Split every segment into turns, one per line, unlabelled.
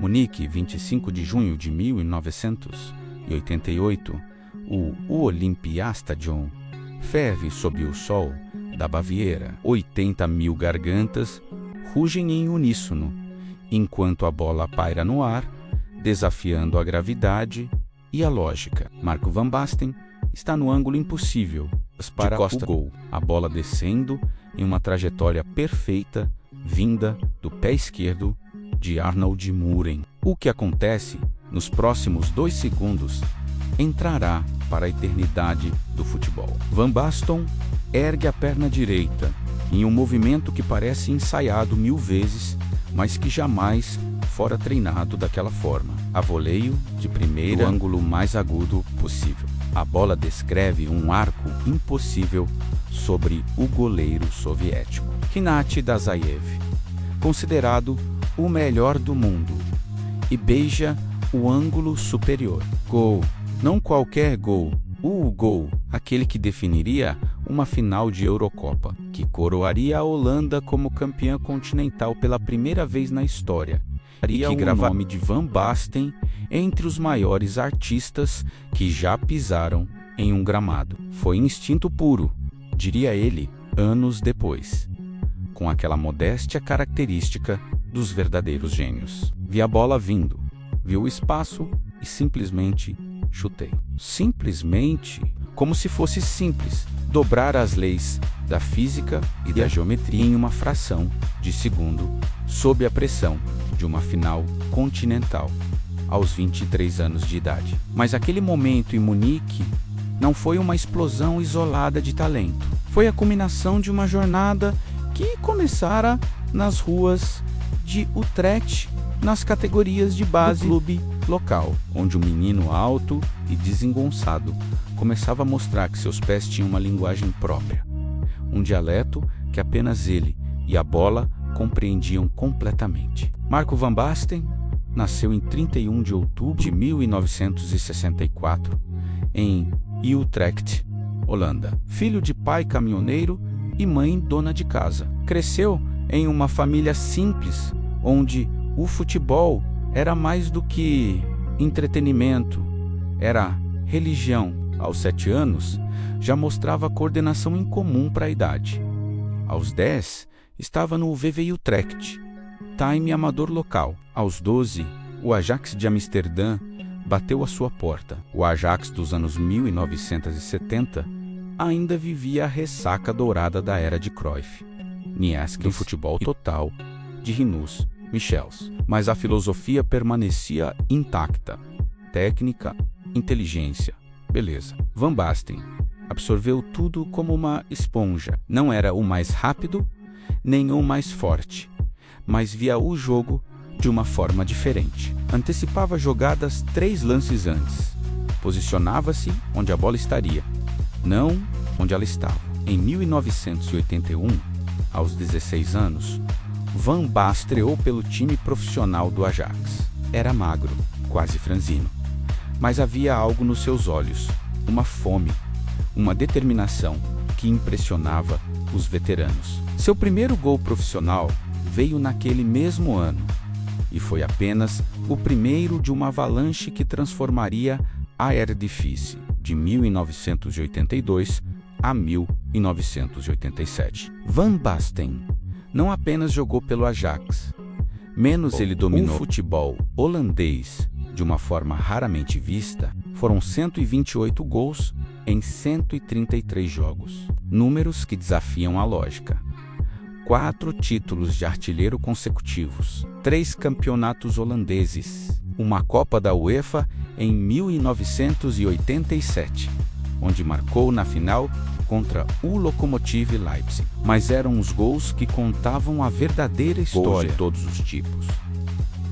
Munique, 25 de junho de 1988. O Olympiastadion ferve sob o sol da Baviera. 80.000 gargantas rugem em uníssono, enquanto a bola paira no ar, desafiando a gravidade e a lógica. Marco van Basten está no ângulo impossível para o gol, a bola descendo em uma trajetória perfeita, vinda do pé esquerdo de Arnold Muren. O que acontece nos próximos 2 segundos entrará para a eternidade do futebol. Van Basten ergue a perna direita em um movimento que parece ensaiado 1000 vezes, mas que jamais fora treinado daquela forma. A voleio de primeira, do ângulo mais agudo possível. A bola descreve um arco impossível sobre o goleiro soviético, Rinat Dazaev, considerado o melhor do mundo, e beija o ângulo superior. Gol. Não qualquer gol. O gol, aquele que definiria uma final de Eurocopa, que coroaria a Holanda como campeã continental pela primeira vez na história, e que grava o nome de Van Basten entre os maiores artistas que já pisaram em um gramado. Foi instinto puro, diria ele, anos depois, com aquela modéstia característica dos verdadeiros gênios. Vi a bola vindo, vi o espaço e simplesmente chutei. Simplesmente, como se fosse simples, dobrar as leis da física e da geometria em uma fração de segundo, sob a pressão de uma final continental, aos 23 anos de idade. Mas aquele momento em Munique não foi uma explosão isolada de talento. Foi a culminação de uma jornada que começara nas ruas de Utrecht, nas categorias de base do clube local, onde um menino alto e desengonçado começava a mostrar que seus pés tinham uma linguagem própria, um dialeto que apenas ele e a bola compreendiam completamente. Marco van Basten nasceu em 31 de outubro de 1964 em Utrecht, Holanda. Filho de pai caminhoneiro e mãe dona de casa. Cresceu em uma família simples, onde o futebol era mais do que entretenimento, era religião. Aos 7 anos, já mostrava coordenação incomum para a idade. Aos 10, estava no VV Utrecht, time amador local. Aos 12, o Ajax de Amsterdã bateu à sua porta. O Ajax dos anos 1970 ainda vivia a ressaca dourada da era de Cruyff, Nietzsche, do futebol total, de Rinus Michels. Mas a filosofia permanecia intacta. Técnica, inteligência, beleza. Van Basten absorveu tudo como uma esponja. Não era o mais rápido, nem o mais forte, mas via o jogo de uma forma diferente. Antecipava jogadas 3 lances antes. Posicionava-se onde a bola estaria, não onde ela estava. Em 1981, aos 16 anos, Van Basten estreou pelo time profissional do Ajax. Era magro, quase franzino, mas havia algo nos seus olhos, uma fome, uma determinação que impressionava os veteranos. Seu primeiro gol profissional veio naquele mesmo ano, e foi apenas o primeiro de uma avalanche que transformaria a Eredivisie de 1982 a 1987. Van Basten não apenas jogou pelo Ajax, menos ele dominou o futebol holandês de uma forma raramente vista. Foram 128 gols em 133 jogos, números que desafiam a lógica. 4 títulos de artilheiro consecutivos, 3 campeonatos holandeses, uma Copa da UEFA em 1987, onde marcou na final contra o Lokomotiv Leipzig. Mas eram os gols que contavam a verdadeira história. Gols de todos os tipos.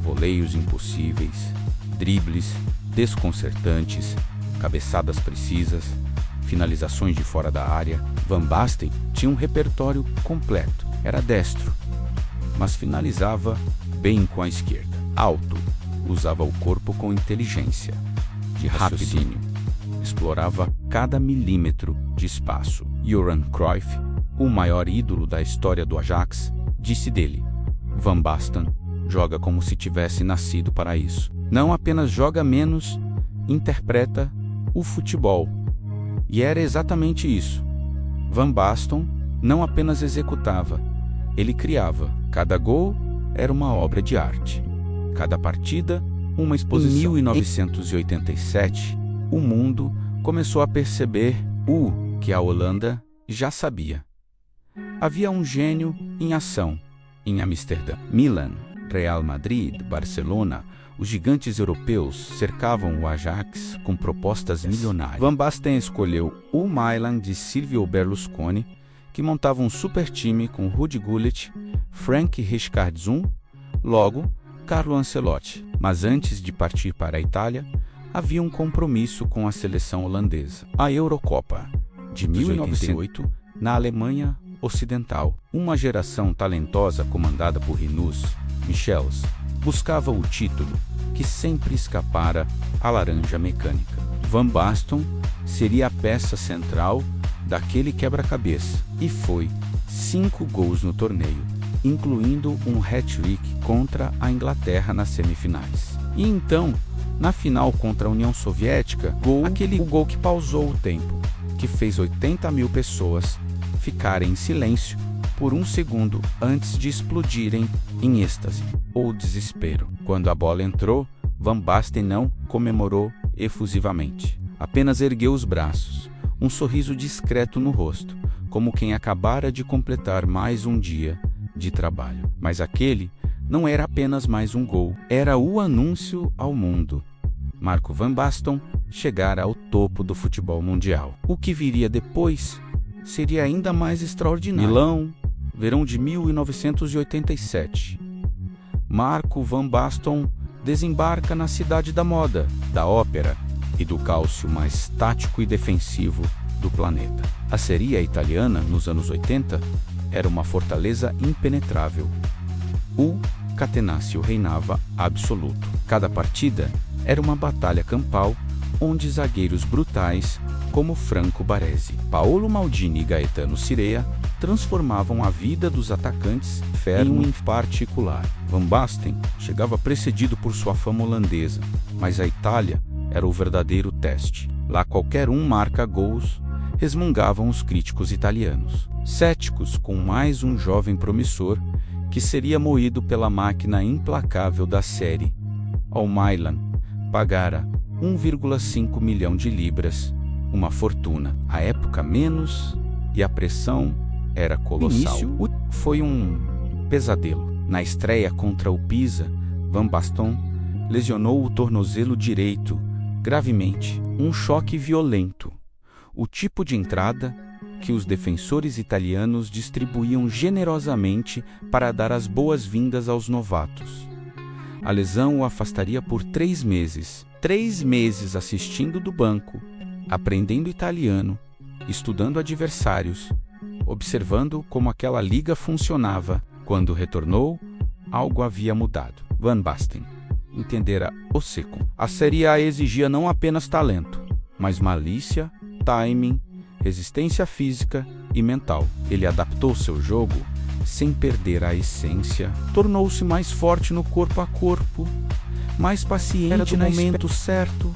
Voleios impossíveis, dribles desconcertantes, cabeçadas precisas, finalizações de fora da área. Van Basten tinha um repertório completo. Era destro, mas finalizava bem com a esquerda. Alto, usava o corpo com inteligência, de raciocínio, explorava cada milímetro de espaço. Johan Cruyff, o maior ídolo da história do Ajax, disse dele: Van Basten joga como se tivesse nascido para isso. Não apenas joga menos, interpreta o futebol. E era exatamente isso. Van Basten não apenas executava, ele criava. Cada gol era uma obra de arte. Cada partida, uma exposição. Em 1987, o mundo começou a perceber o que a Holanda já sabia. Havia um gênio em ação em Amsterdã. Milan, Real Madrid, Barcelona, os gigantes europeus cercavam o Ajax com propostas milionárias. Van Basten escolheu o Milan de Silvio Berlusconi, que montava um super time com Ruud Gullit, Frank Rijkaard, logo Carlo Ancelotti. Mas antes de partir para a Itália, havia um compromisso com a seleção holandesa. A Eurocopa de 1988, na Alemanha Ocidental. Uma geração talentosa comandada por Rinus Michels buscava o título que sempre escapara à laranja mecânica. Van Basten seria a peça central daquele quebra-cabeça e foi 5 gols no torneio, incluindo um hat-trick contra a Inglaterra nas semifinais. E então, na final contra a União Soviética, o gol que pausou o tempo, que fez 80 mil pessoas ficarem em silêncio por um segundo antes de explodirem em êxtase ou desespero. Quando a bola entrou, Van Basten não comemorou efusivamente. Apenas ergueu os braços, um sorriso discreto no rosto, como quem acabara de completar mais um dia de trabalho. Mas aquele não era apenas mais um gol, era o anúncio ao mundo. Marco Van Basten chegara ao topo do futebol mundial. O que viria depois seria ainda mais extraordinário. Milão, verão de 1987. Marco Van Basten desembarca na cidade da moda, da ópera e do cálcio mais tático e defensivo do planeta. A Série A italiana, nos anos 80, era uma fortaleza impenetrável. O catenaccio reinava absoluto. Cada partida era uma batalha campal, onde zagueiros brutais, como Franco Baresi, Paolo Maldini e Gaetano Scirea, transformavam a vida dos atacantes em um particular. Van Basten chegava precedido por sua fama holandesa, mas a Itália era o verdadeiro teste. Lá qualquer um marca gols, resmungavam os críticos italianos, céticos com mais um jovem promissor que seria moído pela máquina implacável da série. Ao Milan pagara 1,5 milhão de libras, uma fortuna. À época menos, e a pressão era colossal. O início foi um pesadelo. Na estreia contra o Pisa, Van Basten lesionou o tornozelo direito gravemente, um choque violento. O tipo de entrada que os defensores italianos distribuíam generosamente para dar as boas-vindas aos novatos. A lesão o afastaria por 3 meses. 3 meses assistindo do banco, aprendendo italiano, estudando adversários, observando como aquela liga funcionava. Quando retornou, algo havia mudado. Van Basten entendera o seco. A Série A exigia não apenas talento, mas malícia, timing, resistência física e mental. Ele adaptou seu jogo sem perder a essência, tornou-se mais forte no corpo a corpo, mais paciente no momento certo,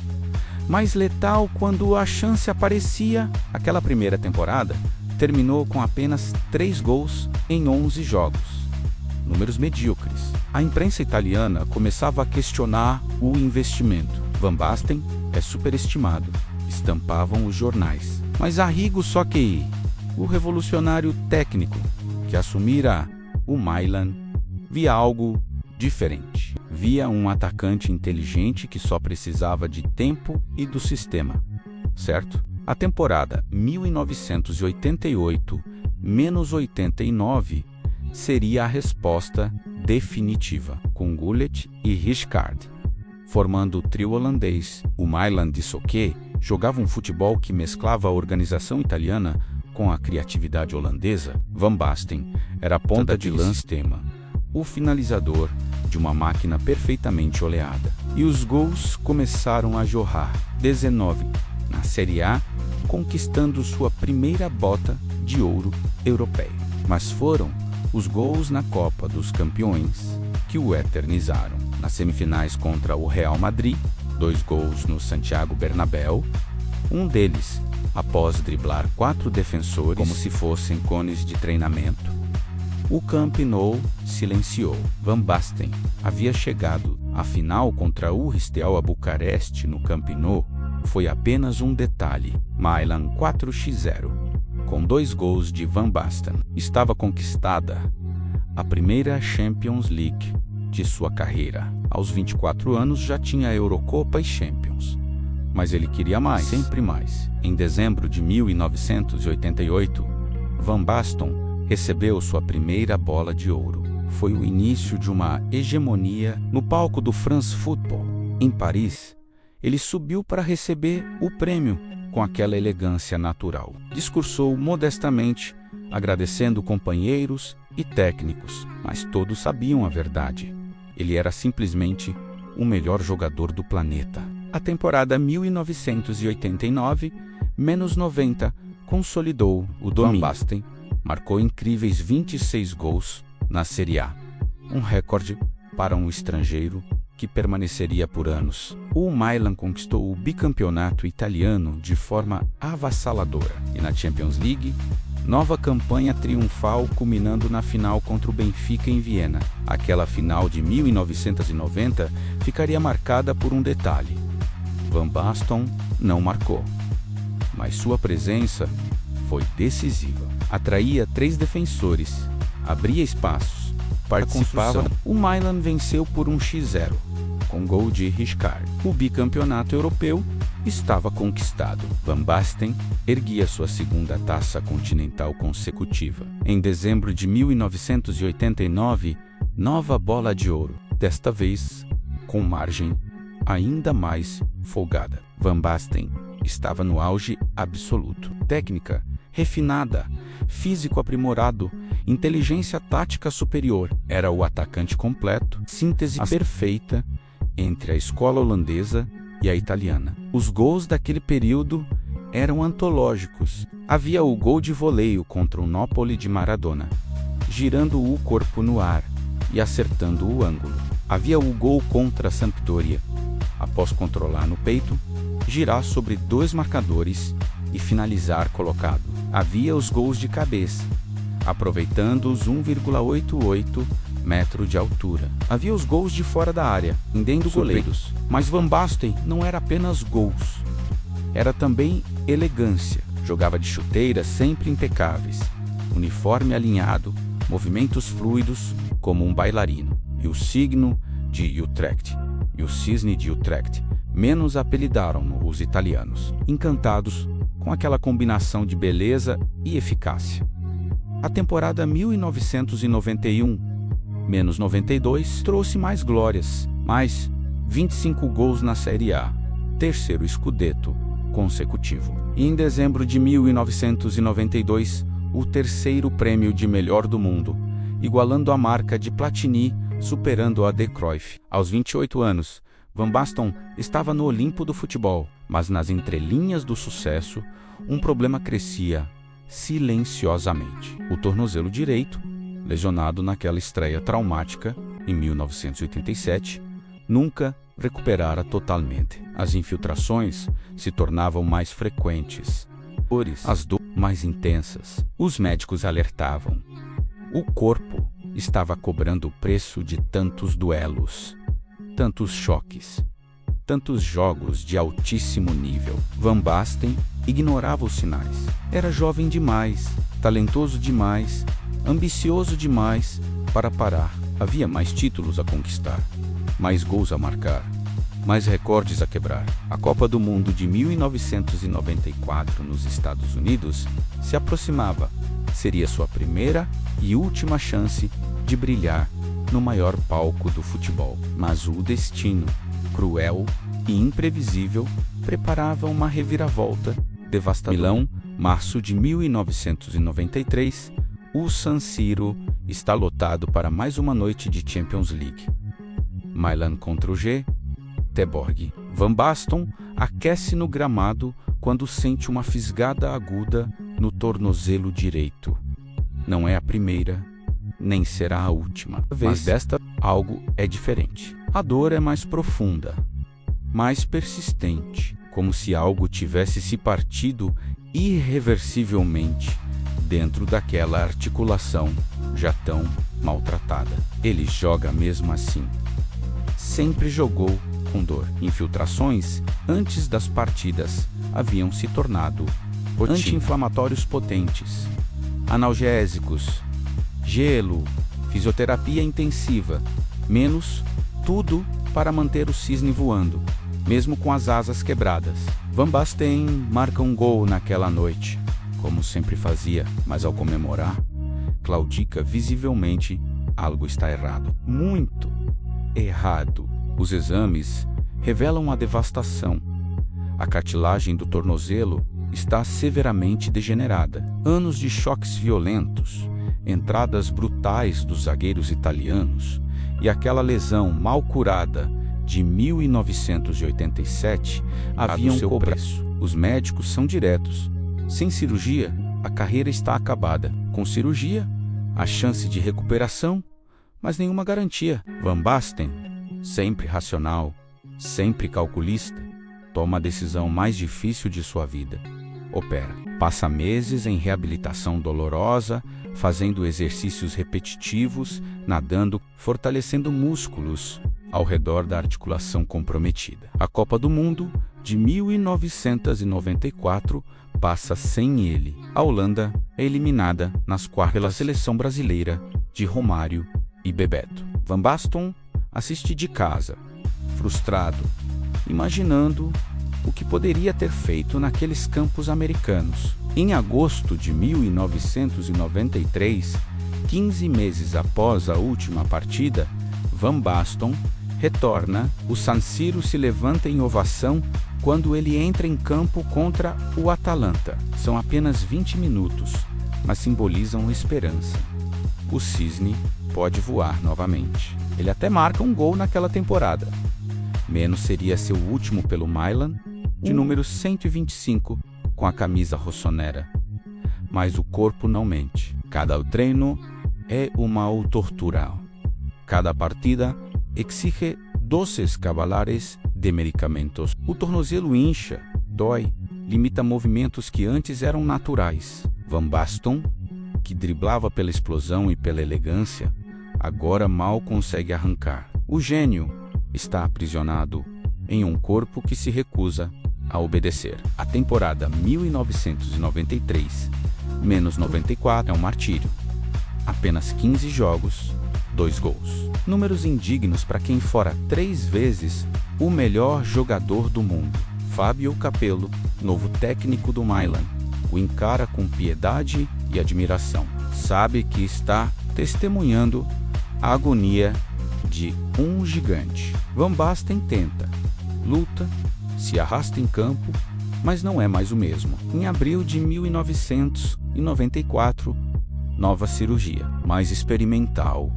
mais letal quando a chance aparecia. Aquela primeira temporada terminou com apenas 3 gols em 11 jogos. Números medíocres. A imprensa italiana começava a questionar o investimento. Van Basten é superestimado, estampavam os jornais. Mas Arrigo Sacchi, o revolucionário técnico que assumira o Milan, via algo diferente. Via um atacante inteligente que só precisava de tempo e do sistema, certo? A temporada 1988-89 seria a resposta definitiva, com Gullit e Rijkaard formando o trio holandês. O Milan de Sacchi jogava um futebol que mesclava a organização italiana com a criatividade holandesa. Van Basten era a ponta de lança, o finalizador de uma máquina perfeitamente oleada. E os gols começaram a jorrar. 19 na Série A, conquistando sua primeira bota de ouro europeia. Mas foram os gols na Copa dos Campeões que que o eternizaram. Nas semifinais contra o Real Madrid, 2 gols no Santiago Bernabéu, um deles após driblar 4 defensores como se fossem cones de treinamento. O Camp Nou silenciou. Van Basten havia chegado. A final contra o Steaua Bucareste no Camp Nou foi apenas um detalhe. Milan 4-0. Com 2 gols de Van Basten, estava conquistada a primeira Champions League de sua carreira. Aos 24 anos já tinha a Eurocopa e Champions. Mas ele queria mais, sempre mais. Em dezembro de 1988, Van Basten recebeu sua primeira bola de ouro. Foi o início de uma hegemonia no palco do France Football. Em Paris, ele subiu para receber o prêmio com aquela elegância natural. Discursou modestamente, agradecendo companheiros e técnicos, mas todos sabiam a verdade. Ele era simplesmente o melhor jogador do planeta. A temporada 1989-90 consolidou o domínio. Van Basten marcou incríveis 26 gols na Série A, um recorde para um estrangeiro que permaneceria por anos. O Milan conquistou o bicampeonato italiano de forma avassaladora e na Champions League, nova campanha triunfal culminando na final contra o Benfica em Viena. Aquela final de 1990 ficaria marcada por um detalhe. Van Basten não marcou, mas sua presença foi decisiva. Atraía 3 defensores, abria espaços, participava. O Milan venceu por 1-0, com gol de Rijkaard. O bicampeonato europeu estava conquistado. Van Basten erguia sua segunda taça continental consecutiva. Em dezembro de 1989, nova bola de ouro, desta vez com margem ainda mais folgada. Van Basten estava no auge absoluto. Técnica refinada, físico aprimorado, inteligência tática superior. Era o atacante completo, síntese perfeita entre a escola holandesa e a italiana. Os gols daquele período eram antológicos. Havia o gol de voleio contra o Napoli de Maradona, girando o corpo no ar e acertando o ângulo. Havia o gol contra a Sampdoria, após controlar no peito, girar sobre 2 marcadores e finalizar colocado. Havia os gols de cabeça, aproveitando os 1,88 metros de altura. Havia os gols de fora da área, indendo goleiros. Mas Van Basten não era apenas gols, era também elegância. Jogava de chuteiras sempre impecáveis, uniforme alinhado, movimentos fluidos como um bailarino. E o signo de Utrecht e o cisne de Utrecht menos apelidaram-no os italianos, encantados com aquela combinação de beleza e eficácia. A temporada 1991-92 trouxe mais glórias, mais 25 gols na Série A, terceiro scudetto consecutivo. E em dezembro de 1992, o terceiro prêmio de melhor do mundo, igualando a marca de Platini, superando a de Cruyff. Aos 28 anos, Van Basten estava no Olimpo do futebol, mas nas entrelinhas do sucesso, um problema crescia silenciosamente. O tornozelo direito, lesionado naquela estreia traumática em 1987, nunca recuperara totalmente. As infiltrações se tornavam mais frequentes, as dores mais intensas. Os médicos alertavam. O corpo estava cobrando o preço de tantos duelos, tantos choques, tantos jogos de altíssimo nível. Van Basten ignorava os sinais. Era jovem demais, talentoso demais, ambicioso demais para parar. Havia mais títulos a conquistar, mais gols a marcar, mais recordes a quebrar. A Copa do Mundo de 1994 nos Estados Unidos se aproximava. Seria sua primeira e última chance de brilhar no maior palco do futebol. Mas o destino, cruel e imprevisível, preparava uma reviravolta devastadora. Milão, março de 1993, o San Siro está lotado para mais uma noite de Champions League. Milan contra o Göteborg. Van Basten aquece no gramado quando sente uma fisgada aguda no tornozelo direito. Não é a primeira, nem será a última vez. Mas desta algo é diferente. A dor é mais profunda, mais persistente, como se algo tivesse se partido irreversivelmente dentro daquela articulação já tão maltratada. Ele joga mesmo assim. Sempre jogou com dor. Infiltrações antes das partidas haviam se tornado anti-inflamatórios potentes, analgésicos, gelo, fisioterapia intensiva, menos tudo para manter o cisne voando, mesmo com as asas quebradas. Van Basten marca um gol naquela noite, como sempre fazia, mas ao comemorar, claudica visivelmente algo está errado. Muito errado. Os exames revelam a devastação. A cartilagem do tornozelo está severamente degenerada. Anos de choques violentos, entradas brutais dos zagueiros italianos e aquela lesão mal curada de 1987 haviam seu preço. Os médicos são diretos. Sem cirurgia, a carreira está acabada. Com cirurgia, a chance de recuperação, mas nenhuma garantia. Van Basten, sempre racional, sempre calculista, toma a decisão mais difícil de sua vida. Opera. Passa meses em reabilitação dolorosa, fazendo exercícios repetitivos, nadando, fortalecendo músculos ao redor da articulação comprometida. A Copa do Mundo de 1994 passa sem ele. A Holanda é eliminada nas quartas pela seleção brasileira de Romário e Bebeto. Van Basten assiste de casa, frustrado, imaginando o que poderia ter feito naqueles campos americanos. Em agosto de 1993, 15 meses após a última partida, Van Basten retorna. O San Siro se levanta em ovação quando ele entra em campo contra o Atalanta. São apenas 20 minutos, mas simbolizam esperança. O cisne pode voar novamente. Ele até marca um gol naquela temporada. Menos seria seu último pelo Milan, de número 125, com a camisa rossonera. Mas o corpo não mente. Cada treino é uma tortura. Cada partida exige doses cavalares de medicamentos. O tornozelo incha, dói, limita movimentos que antes eram naturais. Van Basten, que driblava pela explosão e pela elegância, agora mal consegue arrancar. O gênio está aprisionado em um corpo que se recusa a obedecer. A temporada 1993-94 é um martírio. Apenas 15 jogos, 2 gols. Números indignos para quem fora 3 vezes o melhor jogador do mundo. Fabio Capello, novo técnico do Milan, o encara com piedade e admiração. Sabe que está testemunhando a agonia de um gigante. Van Basten tenta, luta, se arrasta em campo, mas não é mais o mesmo. Em abril de 1994, nova cirurgia, mais experimental,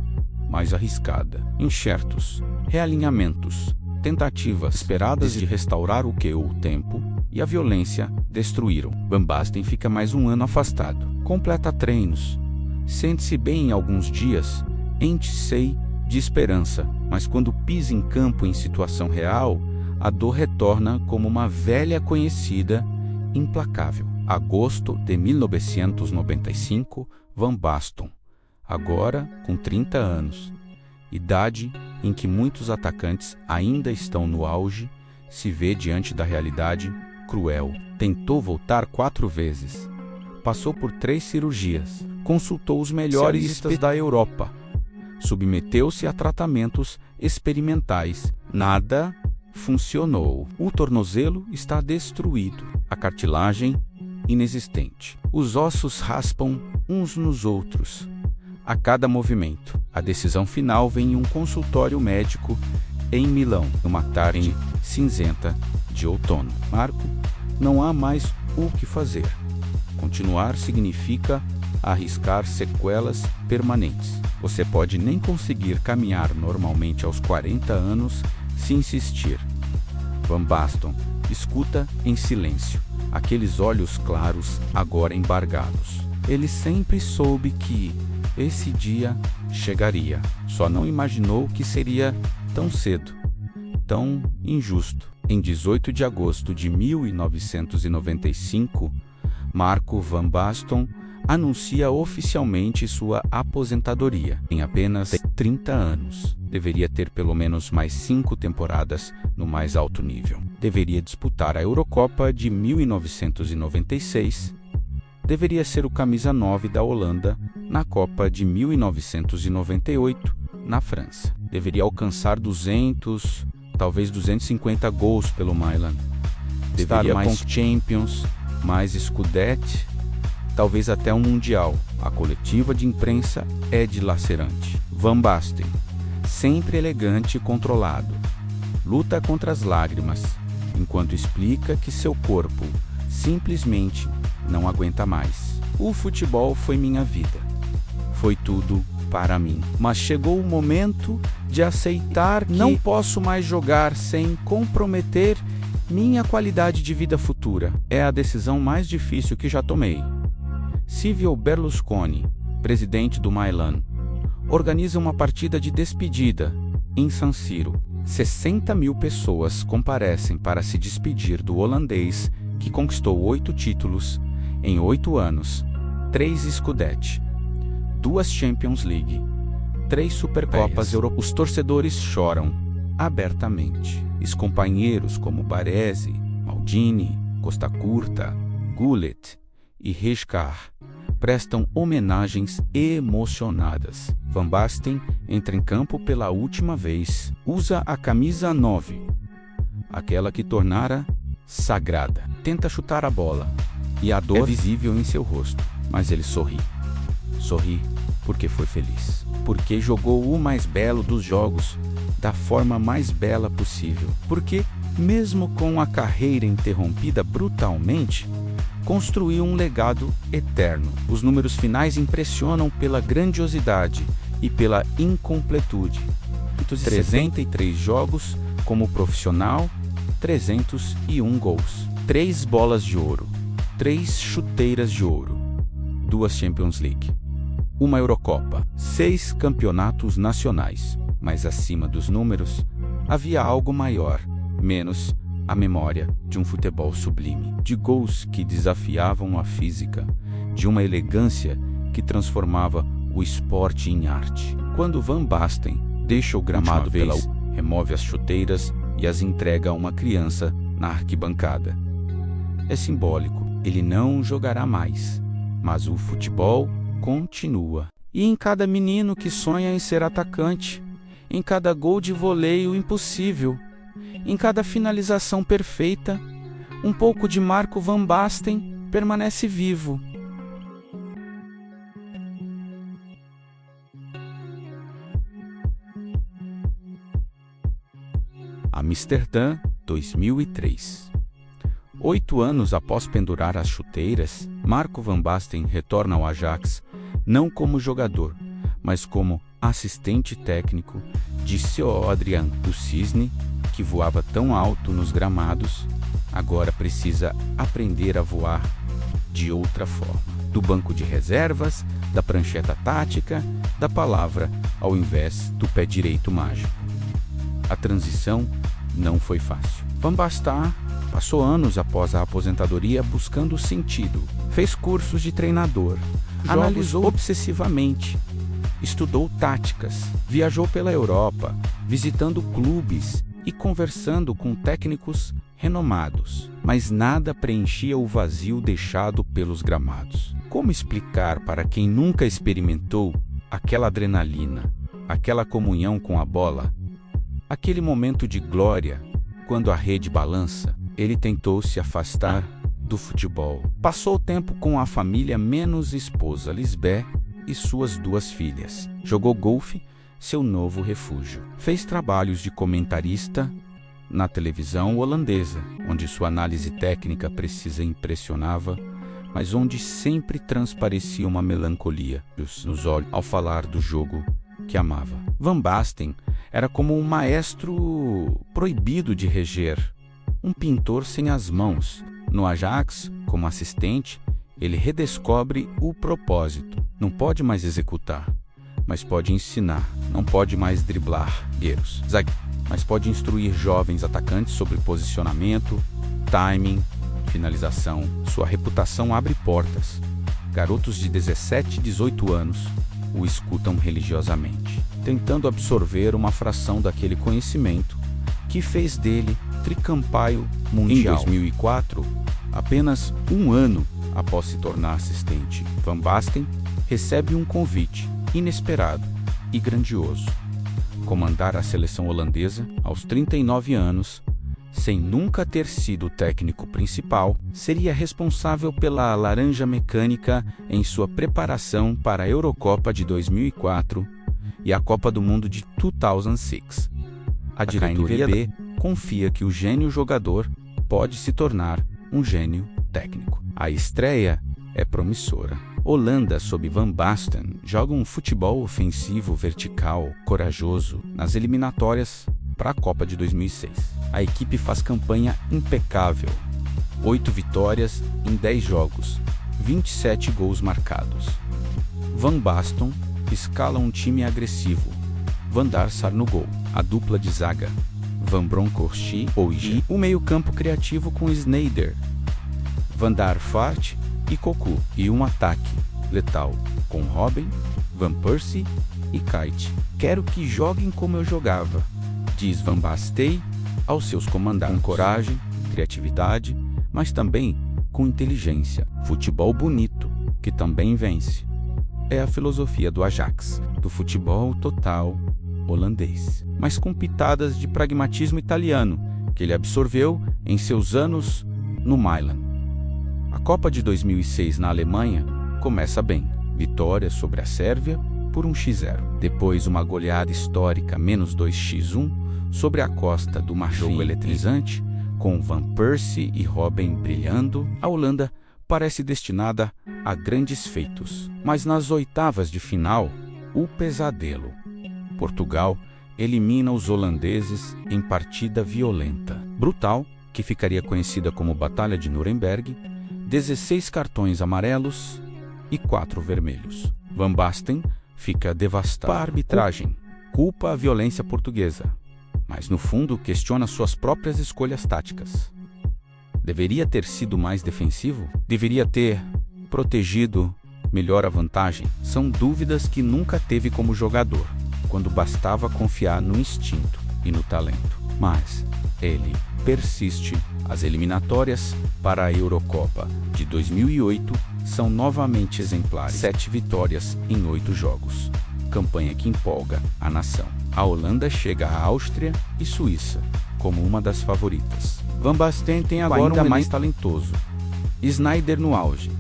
mais arriscada. Enxertos, realinhamentos, tentativas esperadas de restaurar o tempo e a violência destruíram. Van Basten fica mais um ano afastado. Completa treinos. Sente-se bem em alguns dias, enche-se de esperança, mas quando pisa em campo em situação real, a dor retorna como uma velha conhecida, implacável. Agosto de 1995, Van Basten, agora com 30 anos, idade em que muitos atacantes ainda estão no auge, se vê diante da realidade cruel. Tentou voltar 4 vezes. Passou por 3 cirurgias. Consultou os melhores especialistas da Europa. Submeteu-se a tratamentos experimentais. Nada funcionou. O tornozelo está destruído. A cartilagem inexistente. Os ossos raspam uns nos outros a cada movimento. A decisão final vem em um consultório médico em Milão, numa tarde cinzenta de outono. Marco, não há mais o que fazer. Continuar significa arriscar sequelas permanentes. Você pode nem conseguir caminhar normalmente aos 40 anos se insistir. Van Basten escuta em silêncio, aqueles olhos claros agora embargados. Ele sempre soube que esse dia chegaria. Só não imaginou que seria tão cedo, tão injusto. Em 18 de agosto de 1995, Marco van Basten anuncia oficialmente sua aposentadoria. Em apenas 30 anos, deveria ter pelo menos mais 5 temporadas no mais alto nível. Deveria disputar a Eurocopa de 1996. Deveria ser o camisa 9 da Holanda na Copa de 1998, na França. Deveria alcançar 200, talvez 250 gols pelo Milan. Deveria mais Champions, mais Scudetti, talvez até um Mundial. A coletiva de imprensa é dilacerante. Van Basten, sempre elegante e controlado, luta contra as lágrimas, enquanto explica que seu corpo simplesmente não aguenta mais. O futebol foi minha vida. Foi tudo para mim. Mas chegou o momento de aceitar que não posso mais jogar sem comprometer minha qualidade de vida futura. É a decisão mais difícil que já tomei. Silvio Berlusconi, presidente do Milan, organiza uma partida de despedida em San Siro. 60 mil pessoas comparecem para se despedir do holandês que conquistou 8 títulos em 8 anos, 3 Scudetti, 2 Champions League, 3 Supercopas Europeias. Os torcedores choram abertamente. Ex-companheiros como Baresi, Maldini, Costa Curta, Gullit e Rijkaard prestam homenagens emocionadas. Van Basten entra em campo pela última vez. Usa a camisa 9, aquela que tornara sagrada. Tenta chutar a bola e a dor é visível em seu rosto, mas ele sorri. Sorri porque foi feliz. Porque jogou o mais belo dos jogos da forma mais bela possível. Porque, mesmo com a carreira interrompida brutalmente, construiu um legado eterno. Os números finais impressionam pela grandiosidade e pela incompletude. 303 jogos como profissional, 301 gols, 3 bolas de ouro, 3 chuteiras de ouro, 2 Champions League, uma Eurocopa, 6 campeonatos nacionais. Mas acima dos números, havia algo maior, menos a memória de um futebol sublime, de gols que desafiavam a física, de uma elegância que transformava o esporte em arte. Quando Van Basten deixa o gramado remove as chuteiras e as entrega a uma criança na arquibancada. É simbólico, ele não jogará mais, mas o futebol continua. E em cada menino que sonha em ser atacante, em cada gol de voleio impossível, em cada finalização perfeita, um pouco de Marco van Basten permanece vivo. Amsterdã, 2003. 8 anos após pendurar as chuteiras, Marco van Basten retorna ao Ajax, não como jogador, mas como assistente técnico de seu Adrian. O cisne, que voava tão alto nos gramados, agora precisa aprender a voar de outra forma. Do banco de reservas, da prancheta tática, da palavra ao invés do pé direito mágico. A transição não foi fácil. Van Basten passou anos após a aposentadoria buscando sentido. Fez cursos de treinador, analisou obsessivamente, estudou táticas, viajou pela Europa, visitando clubes e conversando com técnicos renomados, mas nada preenchia o vazio deixado pelos gramados. Como explicar para quem nunca experimentou aquela adrenalina, aquela comunhão com a bola, aquele momento de glória quando a rede balança? Ele tentou se afastar do futebol. Passou tempo com a família menos esposa Lisbeth e suas 2 filhas. Jogou golfe, seu novo refúgio. Fez trabalhos de comentarista na televisão holandesa, onde sua análise técnica precisa impressionava, mas onde sempre transparecia uma melancolia nos olhos ao falar do jogo que amava. Van Basten era como um maestro proibido de reger, um pintor sem as mãos. No Ajax, como assistente, ele redescobre o propósito. Não pode mais executar, mas pode ensinar. Não pode mais driblar zagueiros, mas pode instruir jovens atacantes sobre posicionamento, timing, finalização. Sua reputação abre portas. Garotos de 17 e 18 anos o escutam religiosamente, tentando absorver uma fração daquele conhecimento que fez dele tricampeão mundial. Em 2004, apenas um ano após se tornar assistente, Van Basten recebe um convite inesperado e grandioso: comandar a seleção holandesa aos 39 anos. Sem nunca ter sido o técnico principal, seria responsável pela laranja mecânica em sua preparação para a Eurocopa de 2004 e a Copa do Mundo de 2006. A diretoria confia que o gênio jogador pode se tornar um gênio técnico. A estreia é promissora. Holanda, sob Van Basten, joga um futebol ofensivo, vertical, corajoso nas eliminatórias para a Copa de 2006. A equipe faz campanha impecável. 8 vitórias em 10 jogos, 27 gols marcados. Van Basten escala um time agressivo. Van der Sar no gol, a dupla de zaga Van Bronckhorst e o meio-campo criativo com Sneijder, Van der Vaart e Cocu, e um ataque letal com Robben, Van Persie e Kuyt. Quero que joguem como eu jogava, diz Van Basten aos seus comandantes, com coragem, criatividade, mas também com inteligência. Futebol bonito, que também vence. É a filosofia do Ajax, do futebol total holandês, mas com pitadas de pragmatismo italiano, que ele absorveu em seus anos no Milan. A Copa de 2006 na Alemanha começa bem. Vitória sobre a Sérvia por 1-0. Depois uma goleada histórica -2-1 sobre a Costa do Marfim. Jogo eletrizante, com Van Persie e Robben brilhando. A Holanda parece destinada a grandes feitos. Mas nas oitavas de final, o pesadelo. Portugal elimina os holandeses em partida violenta, brutal, que ficaria conhecida como Batalha de Nuremberg. 16 cartões amarelos e 4 vermelhos. Van Basten fica devastado. A arbitragem culpa a violência portuguesa, mas no fundo questiona suas próprias escolhas táticas. Deveria ter sido mais defensivo? Deveria ter protegido melhor a vantagem? São dúvidas que nunca teve como jogador, quando bastava confiar no instinto e no talento. Mas ele persiste. As eliminatórias para a Eurocopa de 2008 são novamente exemplares. 7 vitórias em 8 jogos. Campanha que empolga a nação. A Holanda chega à Áustria e Suíça como uma das favoritas. Van Basten tem agora ainda mais talentoso. Sneijder no auge.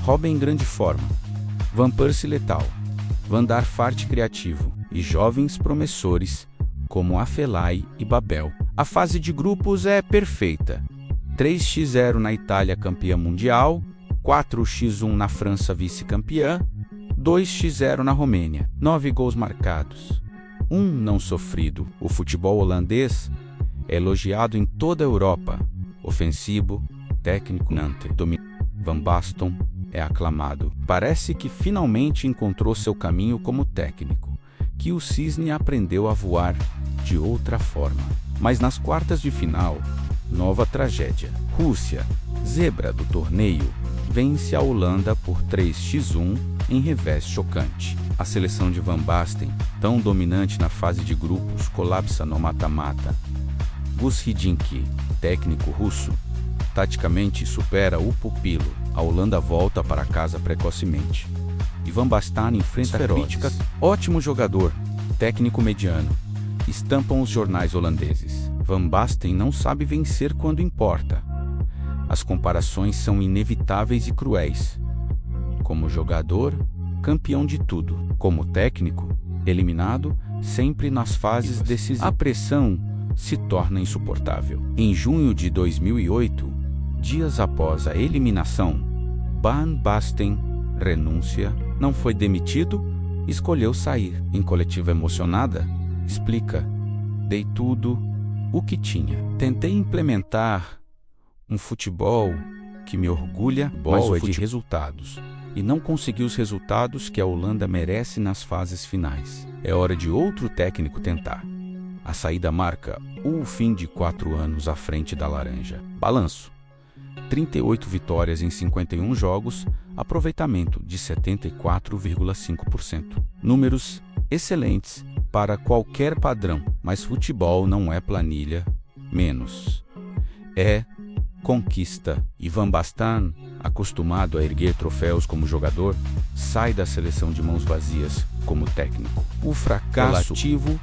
Robben em grande forma. Van Persie letal. Van der Vaart criativo. E jovens promissores como Afelai e Babel. A fase de grupos é perfeita. 3-0 na Itália, campeã mundial. 4-1 na França, vice-campeã. 2-0 na Romênia. 9 gols marcados. 1 não sofrido. O futebol holandês é elogiado em toda a Europa. Ofensivo, técnico, Van Basten é aclamado. Parece que finalmente encontrou seu caminho como técnico, que o cisne aprendeu a voar de outra forma. Mas nas quartas de final, nova tragédia. Rússia, zebra do torneio, vence a Holanda por 3-1 em revés chocante. A seleção de Van Basten, tão dominante na fase de grupos, colapsa no mata-mata. Gus Hiddink, técnico russo, taticamente supera o pupilo. A Holanda volta para casa precocemente. E Van Basten enfrenta críticas. Ótimo jogador, técnico mediano. Estampam os jornais holandeses. Van Basten não sabe vencer quando importa. As comparações são inevitáveis e cruéis. Como jogador, campeão de tudo. Como técnico, eliminado sempre nas fases decisivas. A pressão se torna insuportável. Em junho de 2008, dias após a eliminação, Van Basten renuncia. Não foi demitido, escolheu sair. Em coletiva emocionada, explica: dei tudo o que tinha. Tentei implementar um futebol que me orgulha, mas é de resultados. e não conseguiu os resultados que a Holanda merece nas fases finais. É hora de outro técnico tentar. A saída marca o fim de 4 anos à frente da Laranja. Balanço: 38 vitórias em 51 jogos, aproveitamento de 74,5%. Números excelentes para qualquer padrão, mas futebol não é planilha, menos. É conquista. E Van Basten, acostumado a erguer troféus como jogador, sai da seleção de mãos vazias como técnico. O fracasso relativo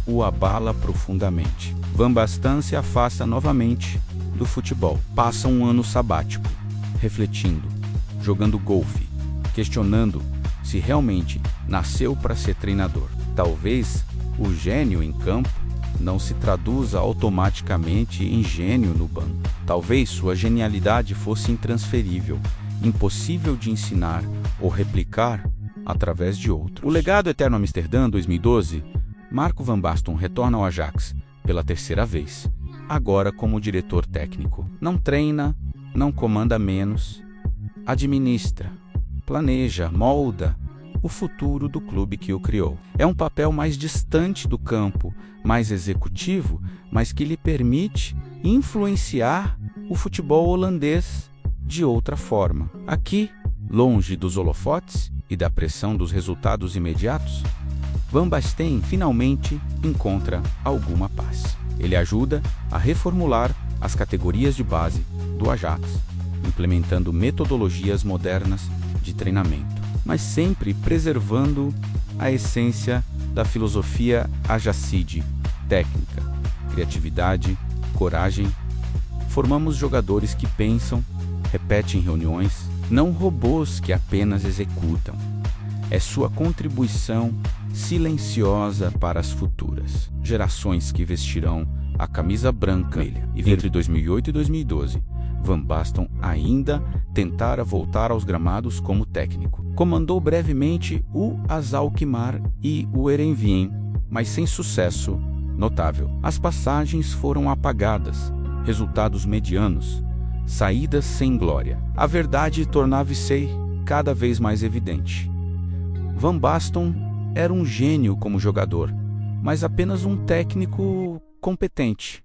o abala profundamente. Van Basten se afasta novamente do futebol. Passa um ano sabático, refletindo, jogando golfe, questionando se realmente nasceu para ser treinador. Talvez o gênio em campo não se traduza automaticamente em gênio no banco. Talvez sua genialidade fosse intransferível, impossível de ensinar ou replicar através de outros. O legado eterno Amsterdã 2012, Marco Van Basten retorna ao Ajax pela 3ª vez, agora como diretor técnico. Não treina, não comanda menos, administra, planeja, molda o futuro do clube que o criou. É um papel mais distante do campo, mais executivo, mas que lhe permite influenciar o futebol holandês de outra forma. Aqui, longe dos holofotes e da pressão dos resultados imediatos, Van Basten finalmente encontra alguma paz. Ele ajuda a reformular as categorias de base do Ajax, implementando metodologias modernas de treinamento, mas sempre preservando a essência da filosofia ajaxide: técnica, criatividade, coragem. Formamos jogadores que pensam, repetem em reuniões, não robôs que apenas executam. É sua contribuição silenciosa para as futuras gerações que vestirão a camisa branca. E entre 2008 e 2012, Van Basten ainda tentara voltar aos gramados como técnico. Comandou brevemente o AZ Alkmaar e o Heerenveen, mas sem sucesso notável. As passagens foram apagadas, resultados medianos, saídas sem glória. A verdade tornava-se cada vez mais evidente. Van Basten era um gênio como jogador, mas apenas um técnico competente.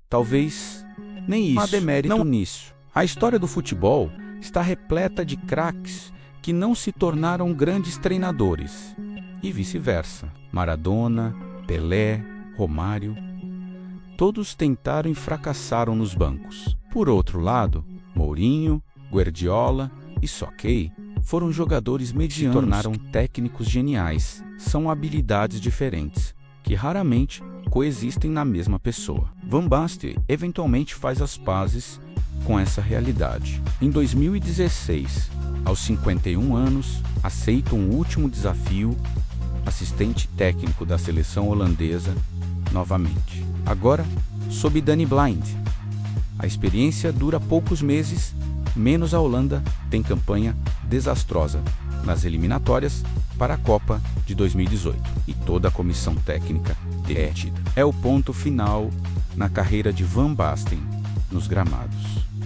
Talvez nem isso. Há demérito nisso. A história do futebol está repleta de craques que não se tornaram grandes treinadores, e vice-versa. Maradona, Pelé, Romário, todos tentaram e fracassaram nos bancos. Por outro lado, Mourinho, Guardiola e Solskjaer foram jogadores medianos, se tornaram técnicos geniais. São habilidades diferentes, que raramente coexistem na mesma pessoa. Van Basten eventualmente faz as pazes com essa realidade. Em 2016, aos 51 anos, aceita um último desafio, assistente técnico da seleção holandesa, novamente. Agora, sob Danny Blind. A experiência dura poucos meses, menos a Holanda tem campanha desastrosa nas eliminatórias para a Copa de 2018 e toda a comissão técnica demitida. É o ponto final na carreira de Van Basten nos gramados.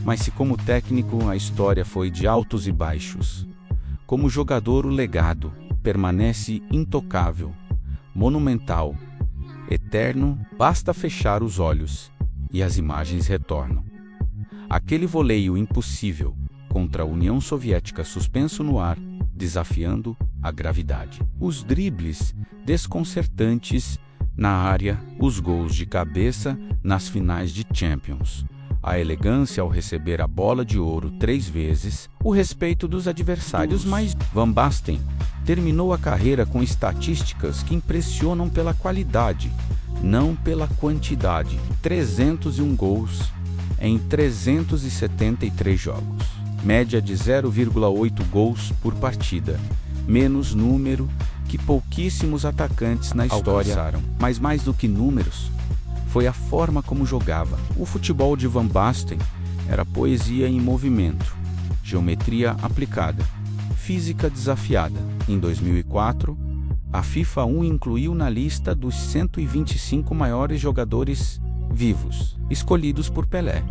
Mas se como técnico a história foi de altos e baixos, como jogador o legado permanece intocável, monumental, eterno. Basta fechar os olhos e as imagens retornam. Aquele voleio impossível contra a União Soviética suspenso no ar, desafiando a gravidade. Os dribles desconcertantes na área, os gols de cabeça nas finais de Champions, a elegância ao receber a bola de ouro 3 vezes, o respeito dos adversários. Mas Van Basten terminou a carreira com estatísticas que impressionam pela qualidade, não pela quantidade. 301 gols em 373 jogos. Média de 0,8 gols por partida, menos número que pouquíssimos atacantes na história alcançaram. Mas mais do que números, foi a forma como jogava. O futebol de Van Basten era poesia em movimento, geometria aplicada, física desafiada. Em 2004, a FIFA o incluiu na lista dos 125 maiores jogadores vivos, escolhidos por Pelé.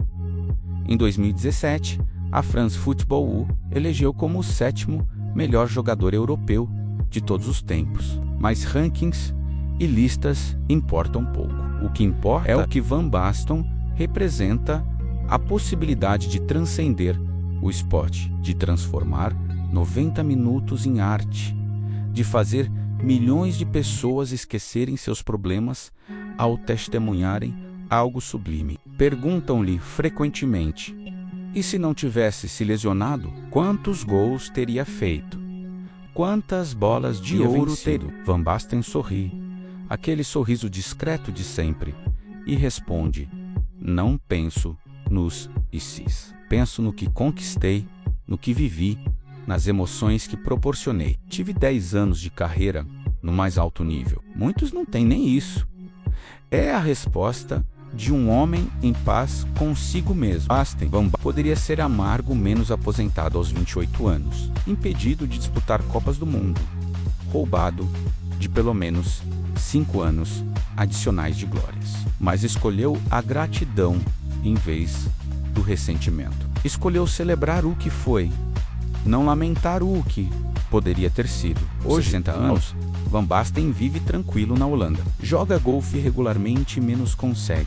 Em 2017, a France Football o elegeu como o 7º melhor jogador europeu de todos os tempos. Mas rankings e listas importam pouco. O que importa é o que Van Basten representa: a possibilidade de transcender o esporte, de transformar 90 minutos em arte, de fazer milhões de pessoas esquecerem seus problemas ao testemunharem algo sublime. Perguntam-lhe frequentemente: e se não tivesse se lesionado, quantos gols teria feito? Quantas bolas de ouro teria? Van Basten sorri, aquele sorriso discreto de sempre, e responde: não penso nos ICs. Penso no que conquistei, no que vivi, nas emoções que proporcionei. Tive 10 anos de carreira no mais alto nível. Muitos não têm nem isso. É a resposta de um homem em paz consigo mesmo. Van Basten poderia ser amargo menos aposentado aos 28 anos, impedido de disputar Copas do Mundo, roubado de pelo menos 5 anos adicionais de glórias. Mas escolheu a gratidão em vez do ressentimento. Escolheu celebrar o que foi, não lamentar o que poderia ter sido. Hoje, 60 anos, Van Basten vive tranquilo na Holanda. Joga golfe regularmente, menos consegue,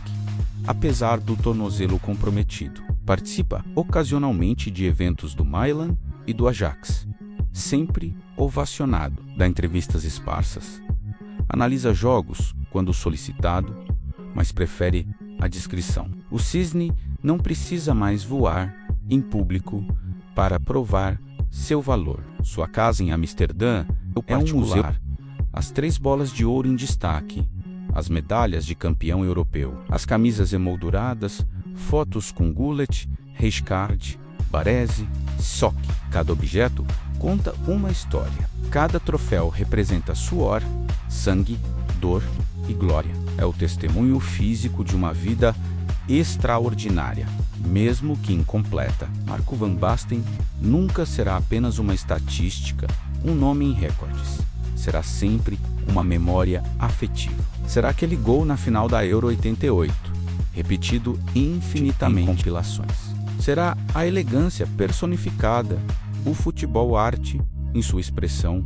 apesar do tornozelo comprometido. Participa ocasionalmente de eventos do Milan e do Ajax, sempre ovacionado. Dá entrevistas esparsas. Analisa jogos quando solicitado, mas prefere a discrição. O cisne não precisa mais voar em público para provar seu valor. Sua casa em Amsterdã é um museu. As 3 bolas de ouro em destaque, as medalhas de campeão europeu, as camisas emolduradas, fotos com Gullit, Rijkaard, Baresi, Sock. Cada objeto conta uma história. Cada troféu representa suor, sangue, dor e glória. É o testemunho físico de uma vida extraordinária, mesmo que incompleta. Marco Van Basten nunca será apenas uma estatística, um nome em recordes. Será sempre uma memória afetiva. Será aquele gol na final da Euro 88, repetido infinitamente em compilações. Será a elegância personificada, o futebol arte em sua expressão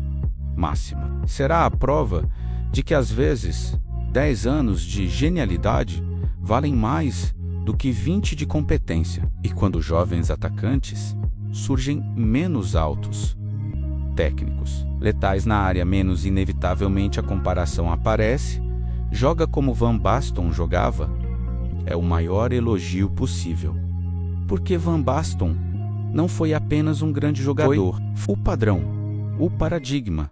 máxima. Será a prova de que às vezes 10 anos de genialidade valem mais do que 20 de competência. E quando jovens atacantes surgem menos altos, técnicos, letais na área, menos inevitavelmente a comparação aparece, joga como Van Basten jogava, é o maior elogio possível. Porque Van Basten não foi apenas um grande jogador, foi o padrão, o paradigma,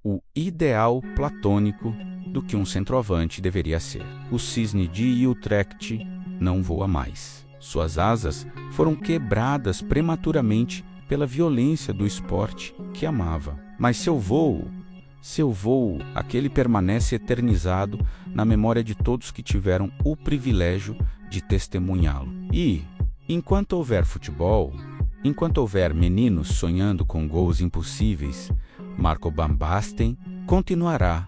o ideal platônico do que um centroavante deveria ser. O cisne de Utrecht não voa mais. Suas asas foram quebradas prematuramente pela violência do esporte que amava. Mas seu voo, aquele permanece eternizado na memória de todos que tiveram o privilégio de testemunhá-lo. E, enquanto houver futebol, enquanto houver meninos sonhando com gols impossíveis, Marco Van Basten continuará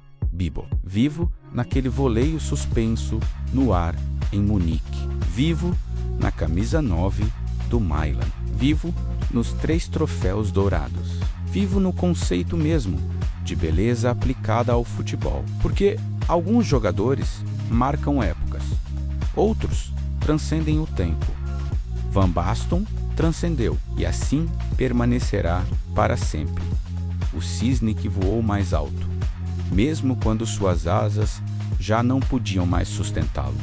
vivo naquele voleio suspenso no ar em Munique, vivo na camisa 9 do Milan, vivo nos 3 troféus dourados, vivo no conceito mesmo de beleza aplicada ao futebol. Porque alguns jogadores marcam épocas, outros transcendem o tempo. Van Basten transcendeu e assim permanecerá para sempre. O cisne que voou mais alto, mesmo quando suas asas já não podiam mais sustentá-lo.